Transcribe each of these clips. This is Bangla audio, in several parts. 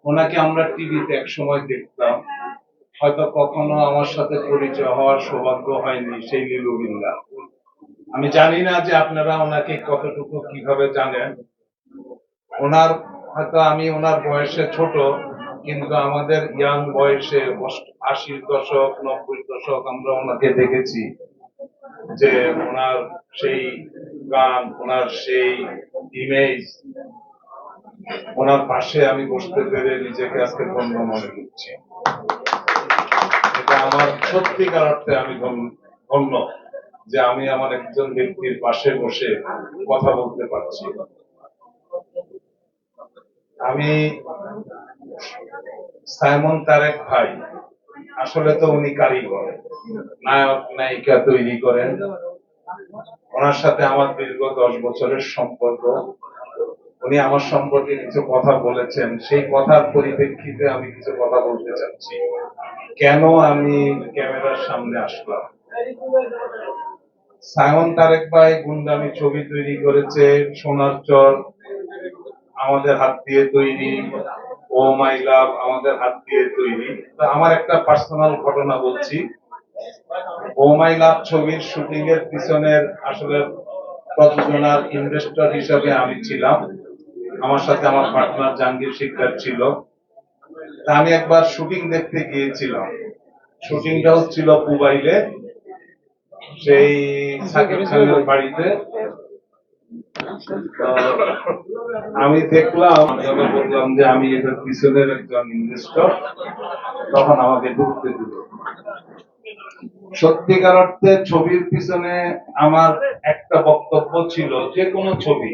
ওনাকে আমরা টিভিতে এক সময় দেখতাম, হয়তো কখনো আমার সাথে পরিচয় হওয়ার সৌভাগ্য হয়নি সেই লীলুবিল্লা। আমি জানি না যে আপনারা ওনাকে কতটুকু কিভাবে জানেন। ওনার হয়তো আমি ওনার বয়সে ছোট, কিন্তু আমাদের ইয়াং বয়সে 80-র দশক 90-র দশক আমরা ওনাকে দেখেছি, যে ওনার সেই গান, ওনার সেই ইমেজ, ওনার পাশে আমি বসতে পেরে নিজেকে আজকে ধন্য মনে করছি। এটা আমার সত্যিকার অর্থে আমি ধন্য যে আমি আমার একজন ব্যক্তির পাশে বসে কথা বলতে পারছি। আমি সাইমন তারেক ভাই, আসলে তো উনি কারিগর, নায়ক নায়িকা তৈরি করেন। ওনার সাথে আমার দীর্ঘ 10 বছরের সম্পর্ক। উনি আমার সম্পর্কে কিছু কথা বলেছেন, সেই কথার পরিপ্রেক্ষিতে আমি কিছু কথা বলতে চাচ্ছি। কেন আমি ক্যামেরার সামনে আসলাম? সাইমন তারেক ভাই গুন্ডামি ছবি তৈরি করেছে, সোনার চর আমাদের হাত দিয়ে তৈরি, ও মাই লাভ আমাদের হাত দিয়ে তৈরি। তো আমার একটা পার্সোনাল ঘটনা বলছি। ও মাই লাভ ছবির শুটিং এর পিছনের আসলে প্রযোজনার ইনভেস্টর হিসাবে আমি ছিলাম, আমার সাথে আমার পার্টনার জাহাঙ্গীর শিকদার ছিল। তা আমি একবার শুটিং দেখতে গিয়েছিলাম। শুটিংটা হচ্ছিল পুবাইলে, সেই সাকিব খানের বাড়িতে। আমি দেখলাম, যখন বললাম যে আমি এটার পিছনের একজন ইনভেস্টর, তখন আমাকে ঢুকতে দিল। সত্যিকার অর্থে ছবির পিছনে আমার একটা বক্তব্য ছিল, যে কোনো ছবি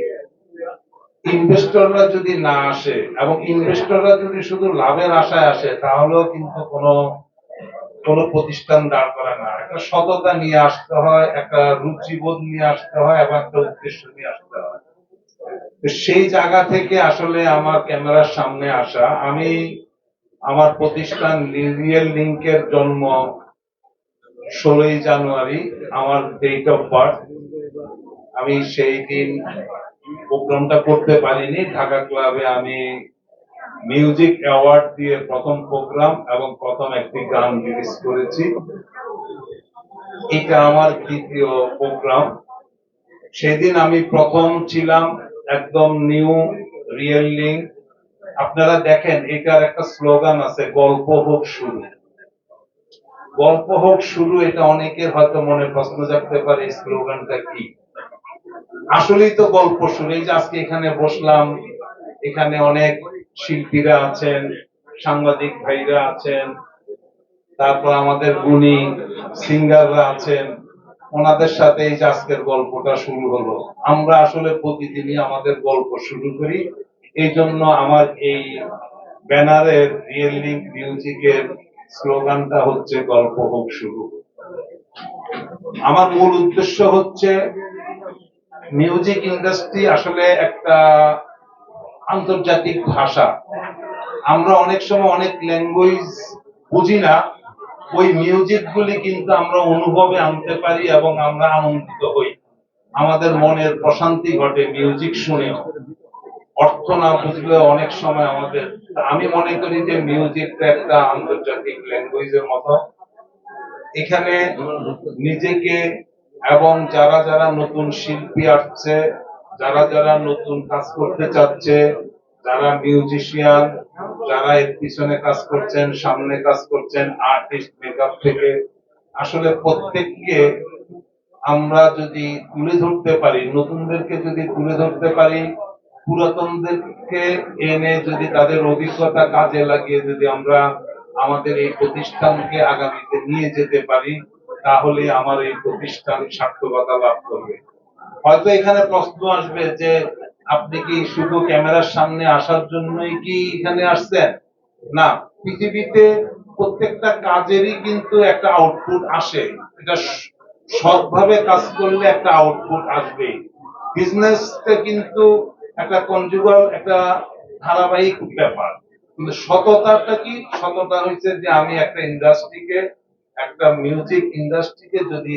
ইনভেস্টররা যদি না আসে এবং ইনভেস্টররা যদি শুধু লাভের আশায় আসে, তাহলেও কিন্তু কোনো প্রতিষ্ঠান দাঁড় করে না। একটা সততা নিয়ে আসতে হয়, একটা রুচিবোধ নিয়ে আসতে হয় এবং একটা উদ্দেশ্য নিয়ে আসতে হয়। সেই জায়গা থেকে আসলে আমার ক্যামেরার সামনে আসা। আমি আমার প্রতিষ্ঠান রিয়েল লিংকের জন্ম 16ই জানুয়ারি, আমার ডেট অফ বার্থ। আমি সেই দিন প্রোগ্রামটা করতে পারিনি। ঢাকা ক্লাবে আমি মিউজিক অ্যাওয়ার্ড দিয়ে প্রথম প্রোগ্রাম এবং প্রথম একটি গান রিলিজ করেছি। এটা আমার দ্বিতীয় প্রোগ্রাম। সেদিন আমি প্রথম ছিলাম, একদম নিউ রিয়েল লিংক। আপনারা দেখেন, এটার একটা স্লোগান আছে, গল্প হোক শুরু। গল্প হোক শুরু, এটা অনেকের হয়তো মনে প্রশ্ন জাগতে পারে, স্লোগানটা কি? আসলেই তো গল্প শুরু। এই যে আজকে এখানে বসলাম, এখানে অনেক শিল্পীরা আছেন, সাংবাদিক ভাইরা আছেন, তারপর আমাদের গুণী সিঙ্গাররা আছেন, ওনাদের সাথে এই যে আজকের গল্পটা শুরু হলো। আমরা আসলে প্রতিদিনই আমাদের গল্প শুরু করি। এই জন্য আমার এই ব্যানারের রিয়েল লিংক মিউজিকের স্লোগানটা হচ্ছে গল্প হোক শুরু। আমার মূল উদ্দেশ্য হচ্ছে, মিউজিক ইন্ডাস্ট্রি আসলে একটা আন্তর্জাতিক ভাষা। আমরা অনেক সময় অনেক ল্যাঙ্গুয়েজ বুঝি না, ওই মিউজিক গুলি কিন্তু আমরা অনুভবে আনতে পারি এবং আমরা আনন্দিত হই। আমাদের মনের প্রশান্তি ঘটে মিউজিক শুনে। অর্থ না বুঝলে অনেক সময় আমাদের, আমি মনে করি যে মিউজিকটা একটা আন্তর্জাতিক ল্যাঙ্গুয়েজের মতো। এখানে নিজেকে এবং যারা যারা নতুন শিল্পী আসছে, যারা যারা নতুন কাজ করতে চাচ্ছে, যারা মিউজিশিয়ান, যারা এর পিছনে কাজ করছেন, সামনে কাজ করছেন, আর্টিস্ট মেকআপ থেকে, আসলে প্রত্যেককে আমরা যদি তুলে ধরতে পারি, নতুনদেরকে যদি তুলে ধরতে পারি, পুরাতনদেরকে এনে যদি তাদের অভিজ্ঞতা কাজে লাগিয়ে যদি আমরা আমাদের এই প্রতিষ্ঠানকে আগামীতে নিয়ে যেতে পারি, তাহলে আমার এই প্রতিষ্ঠান সার্থকতা লাভ করবে। হয়তো এখানে প্রশ্ন আসবে যে আপনি কি শুধু ক্যামেরার সামনে আসার জন্যই কি এখানে আসছেন? না, পৃথিবীতে প্রত্যেকটা কাজেরই কিন্তু একটা আউটপুট আসে। এটা সৎভাবে কাজ করলে একটা আউটপুট আসবেই। বিজনেসটা কিন্তু একটা কনজুগাল, একটা ধারাবাহিক ব্যাপার। কিন্তু সততাটা কি? সততা হচ্ছে যে আমি একটা ইন্ডাস্ট্রিকে, একটা মিউজিক ইন্ডাস্ট্রিকে যদি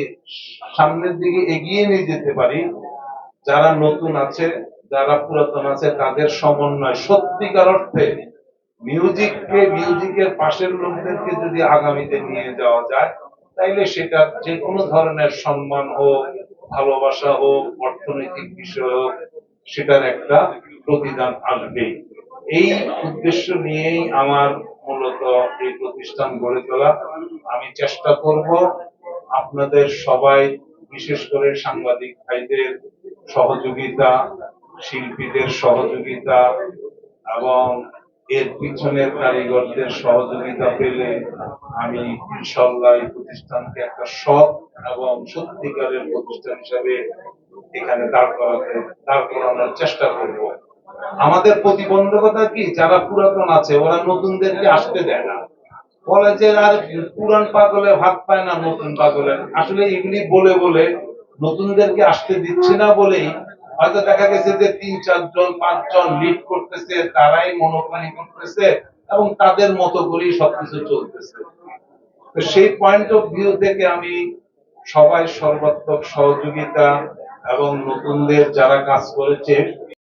সামনের দিকে এগিয়ে নিয়ে যেতে পারি, যারা নতুন আছে, যারা পুরাতন আছে, তাদের সমন্বয় সত্যিকার অর্থে মিউজিকের পাশের লোকদেরকে যদি আগামীতে নিয়ে যাওয়া যায়, তাইলে সেটা যে কোনো ধরনের সম্মান হোক, ভালোবাসা হোক, অর্থনৈতিক বিষয় হোক, সেটার একটা প্রতিদান আসবেই। এই উদ্দেশ্য নিয়েই আমার মূলত এই প্রতিষ্ঠান গড়ে তোলা। আমি চেষ্টা করব আপনাদের সবাই, বিশেষ করে সাংবাদিক ভাইদের সহযোগিতা, শিল্পীদের সহযোগিতা এবং এর পিছনের কারিগরদের সহযোগিতা পেলে আমি ইনশাল্লাহ এই প্রতিষ্ঠানকে একটা সৎ এবং সত্যিকারের প্রতিষ্ঠান হিসাবে এখানে দাঁড় করানোর চেষ্টা করব। আমাদের প্রতিবন্ধকতা কি, যারা পুরাতন আছে ওরা নতুনদেরকে আসতে দেয় না, বলে যে আর পুরান পাগলে ভাত পায় না, নতুন পাগলে। আসলে এগুলি বলে বলে নতুনদেরকে আসতে দিচ্ছে না বলেই হয়তো দেখা গেছে যে 3, 4 জন 5 জন লিড করতেছে, তারাই মনোপানি করতেছে এবং তাদের মতো করেই সবকিছু চলতেছে। তো সেই পয়েন্ট অফ ভিউ থেকে আমি সবাই সর্বাত্মক সহযোগিতা এবং নতুনদের যারা কাজ করেছে